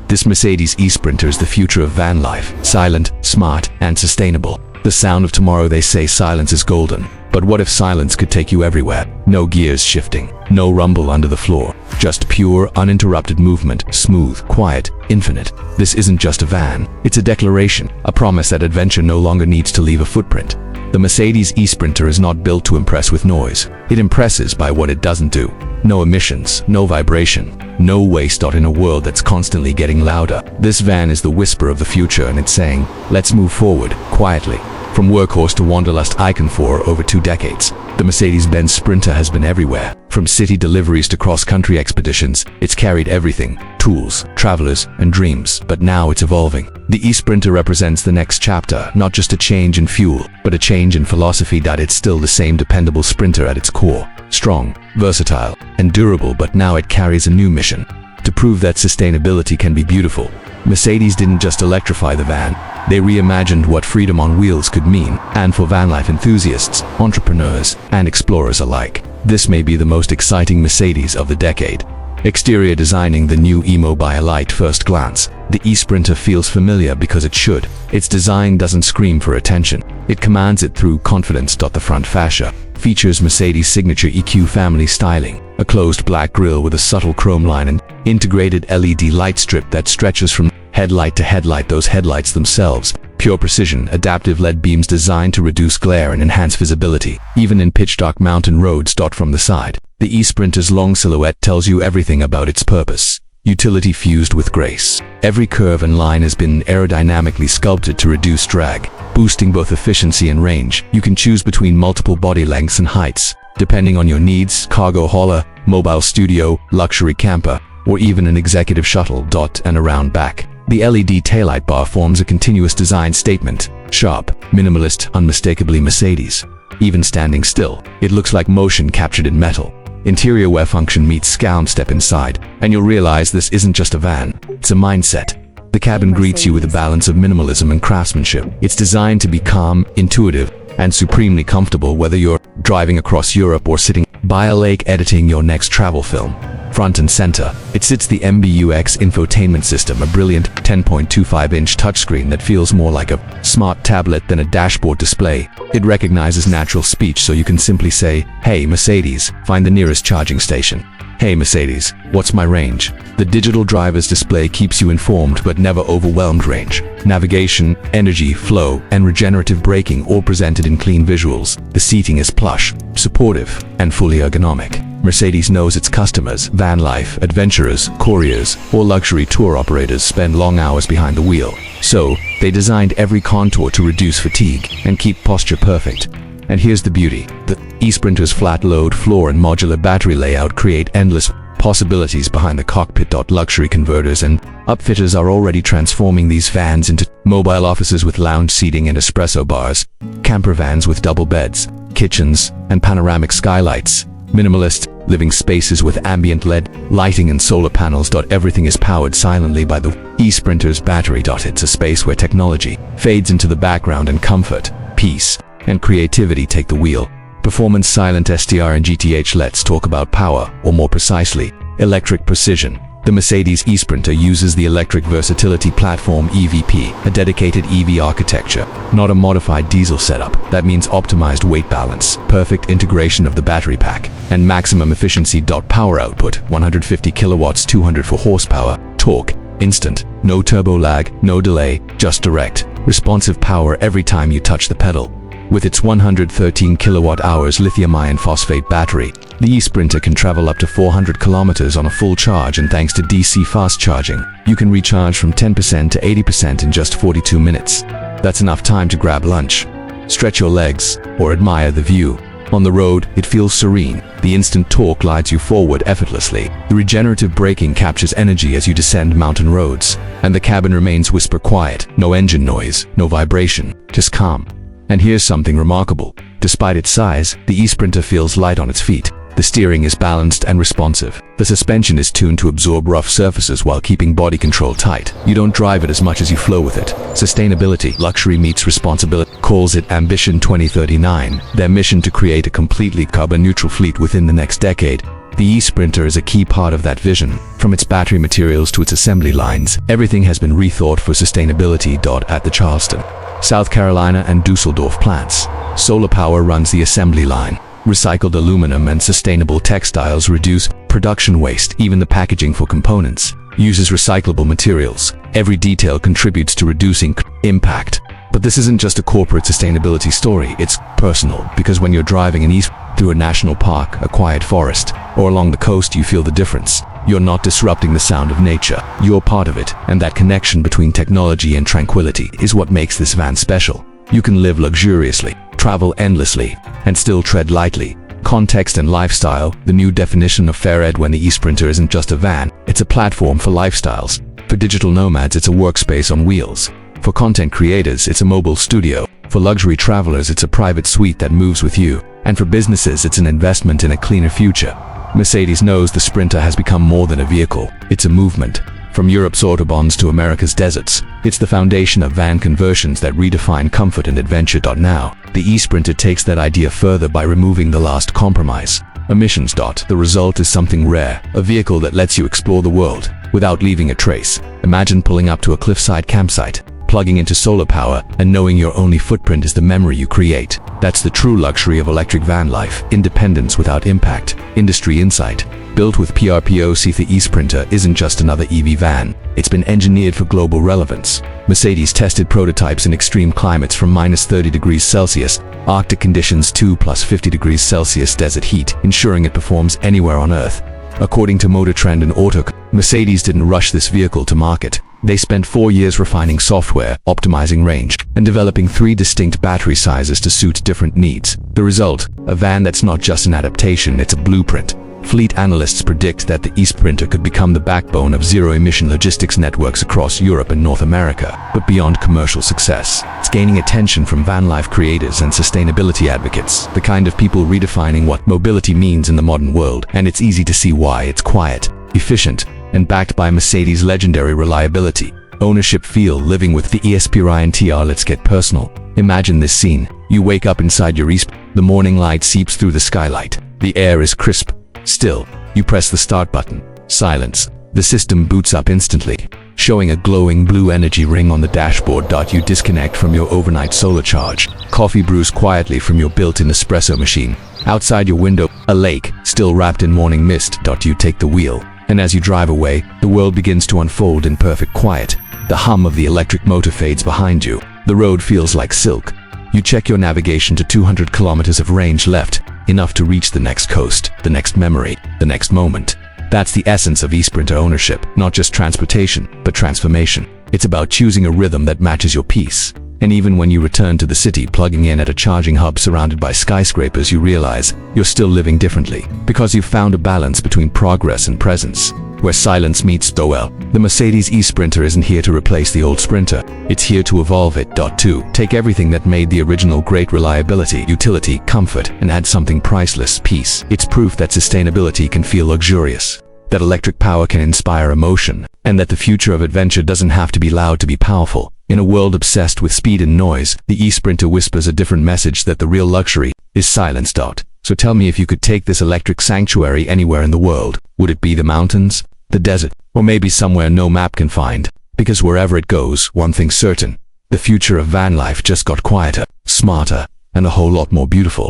This Mercedes eSprinter is the future of van life, silent, smart, and sustainable. The sound of tomorrow. They say silence is golden. But what if silence could take you everywhere? No gears shifting, no rumble under the floor, just pure, uninterrupted movement, smooth, quiet, infinite. This isn't just a van, it's a declaration, a promise that adventure no longer needs to leave a footprint. The Mercedes eSprinter is not built to impress with noise. It impresses by what it doesn't do. No emissions, no vibration, no waste. In a world that's constantly getting louder, this van is the whisper of the future, and it's saying, let's move forward, quietly. From workhorse to wanderlust icon for over 2 decades, the Mercedes-Benz Sprinter has been everywhere. From city deliveries to cross-country expeditions, it's carried everything: tools, travelers, and dreams. But now it's evolving. The eSprinter represents the next chapter, not just a change in fuel, but a change in philosophy. It's still the same dependable Sprinter at its core, strong, versatile, and durable, but now it carries a new mission: to prove that sustainability can be beautiful. Mercedes didn't just electrify the van, they reimagined what freedom on wheels could mean, and for van life enthusiasts, entrepreneurs, and explorers alike, this may be the most exciting Mercedes of the decade. Exterior designing. The new e-mobile. At first glance, the eSprinter feels familiar because it should. Its design doesn't scream for attention, it commands it through confidence. The front fascia features Mercedes' signature EQ family styling, a closed black grille with a subtle chrome line and integrated LED light strip that stretches from headlight to headlight. Those headlights themselves, pure precision, adaptive LED beams designed to reduce glare and enhance visibility, even in pitch-dark mountain roads. From the side, the eSprinter's long silhouette tells you everything about its purpose: utility fused with grace. Every curve and line has been aerodynamically sculpted to reduce drag, boosting both efficiency and range. You can choose between multiple body lengths and heights, depending on your needs: cargo hauler, mobile studio, luxury camper, or even an executive shuttle. And around back, the LED taillight bar forms a continuous design statement: sharp, minimalist, unmistakably Mercedes. Even standing still, it looks like motion captured in metal. Interior. Where function meets scale. Step inside, and you'll realize this isn't just a van, it's a mindset. The cabin greets you with a balance of minimalism and craftsmanship. It's designed to be calm, intuitive, and supremely comfortable, whether you're driving across Europe or sitting by a lake editing your next travel film. Front and center, it sits the MBUX infotainment system, a brilliant 10.25-inch touchscreen that feels more like a smart tablet than a dashboard display. It recognizes natural speech, so you can simply say, "Hey Mercedes, find the nearest charging station." "Hey Mercedes, what's my range?" The digital driver's display keeps you informed but never overwhelmed. Range, navigation, energy, flow, and regenerative braking, all presented in clean visuals. The seating is plush, supportive, and fully ergonomic. Mercedes knows its customers: van life, adventurers, couriers, or luxury tour operators spend long hours behind the wheel. So, they designed every contour to reduce fatigue and keep posture perfect. And here's the beauty: the eSprinter's flat load floor and modular battery layout create endless possibilities behind the cockpit. Luxury converters and upfitters are already transforming these vans into mobile offices with lounge seating and espresso bars, camper vans with double beds, kitchens, and panoramic skylights, minimalist living spaces with ambient LED lighting and solar panels. Everything is powered silently by the eSprinter's battery. It's a space where technology fades into the background and comfort, peace, and creativity take the wheel. Performance, silent STR and GTH. Let's talk about power, or more precisely, electric precision. The Mercedes eSprinter uses the Electric Versatility Platform (EVP), a dedicated EV architecture, not a modified diesel setup. That means optimized weight balance, perfect integration of the battery pack, and maximum efficiency. Power output: 150 kilowatts, 204 horsepower. Torque: instant, no turbo lag, no delay, just direct, responsive power every time you touch the pedal. With its 113 kilowatt-hours lithium-ion phosphate battery, the eSprinter can travel up to 400 kilometers on a full charge, and thanks to DC fast charging, you can recharge from 10% to 80% in just 42 minutes. That's enough time to grab lunch, stretch your legs, or admire the view. On the road, it feels serene. The instant torque glides you forward effortlessly. The regenerative braking captures energy as you descend mountain roads, and the cabin remains whisper quiet. No engine noise, no vibration, just calm. And here's something remarkable: despite its size, the eSprinter feels light on its feet. The steering is balanced and responsive. The suspension is tuned to absorb rough surfaces while keeping body control tight. You don't drive it as much as you flow with it. Sustainability, luxury meets responsibility, calls it Ambition 2039, their mission to create a completely carbon-neutral fleet within the next decade. The eSprinter is a key part of that vision. From its battery materials to its assembly lines, everything has been rethought for sustainability. At the Charleston, South Carolina and Dusseldorf plants, solar power runs the assembly line. Recycled aluminum and sustainable textiles reduce production waste. Even the packaging for components uses recyclable materials. Every detail contributes to reducing impact. But this isn't just a corporate sustainability story, it's personal, because when you're driving an through a national park, a quiet forest, or along the coast, you feel the difference. You're not disrupting the sound of nature, you're part of it, and that connection between technology and tranquility is what makes this van special. You can live luxuriously, travel endlessly, and still tread lightly. Context and lifestyle, the new definition of fair ed when the eSprinter isn't just a van, it's a platform for lifestyles. For digital nomads, it's a workspace on wheels. For content creators, it's a mobile studio. For luxury travelers, it's a private suite that moves with you. And for businesses, it's an investment in a cleaner future. Mercedes knows the Sprinter has become more than a vehicle. It's a movement. From Europe's autobahns to America's deserts, it's the foundation of van conversions that redefine comfort and adventure. Now, the eSprinter takes that idea further by removing the last compromise: emissions. The result is something rare, a vehicle that lets you explore the world without leaving a trace. Imagine pulling up to a cliffside campsite, plugging into solar power, and knowing your only footprint is the memory you create. That's the true luxury of electric van life: independence without impact. Industry insight. Built with PRPOC, the eSprinter isn't just another EV van. It's been engineered for global relevance. Mercedes tested prototypes in extreme climates from -30°C, Arctic conditions to +50°C desert heat, ensuring it performs anywhere on Earth. According to Motor Trend and Auto, Mercedes didn't rush this vehicle to market. They spent 4 years refining software, optimizing range, and developing 3 distinct battery sizes to suit different needs. The result? A van that's not just an adaptation, it's a blueprint. Fleet analysts predict that the eSprinter could become the backbone of zero-emission logistics networks across Europe and North America. But beyond commercial success, it's gaining attention from van life creators and sustainability advocates, the kind of people redefining what mobility means in the modern world. And it's easy to see why. It's quiet, efficient, and backed by Mercedes' legendary reliability. Ownership feel, living with the eSprinter. Let's get personal. Imagine this scene. You wake up inside your eSprinter. The morning light seeps through the skylight. The air is crisp. Still, you press the start button. Silence. The system boots up instantly, showing a glowing blue energy ring on the dashboard. You disconnect from your overnight solar charge. Coffee brews quietly from your built-in espresso machine. Outside your window, a lake, still wrapped in morning mist. You take the wheel, and as you drive away, the world begins to unfold in perfect quiet. The hum of the electric motor fades behind you. The road feels like silk. You check your navigation to 200 kilometers of range left, enough to reach the next coast, the next memory, the next moment. That's the essence of eSprinter ownership, not just transportation, but transformation. It's about choosing a rhythm that matches your peace. And even when you return to the city, plugging in at a charging hub surrounded by skyscrapers, you realize you're still living differently, because you've found a balance between progress and presence, where silence meets well. The Mercedes eSprinter isn't here to replace the old Sprinter. It's here to evolve it. To take everything that made the original great: reliability, utility, comfort, and add something priceless: peace. It's proof that sustainability can feel luxurious, that electric power can inspire emotion, and that the future of adventure doesn't have to be loud to be powerful. In a world obsessed with speed and noise, the eSprinter whispers a different message: that the real luxury is silence. So tell me, if you could take this electric sanctuary anywhere in the world, would it be the mountains, the desert, or maybe somewhere no map can find? Because wherever it goes, one thing's certain: the future of van life just got quieter, smarter, and a whole lot more beautiful.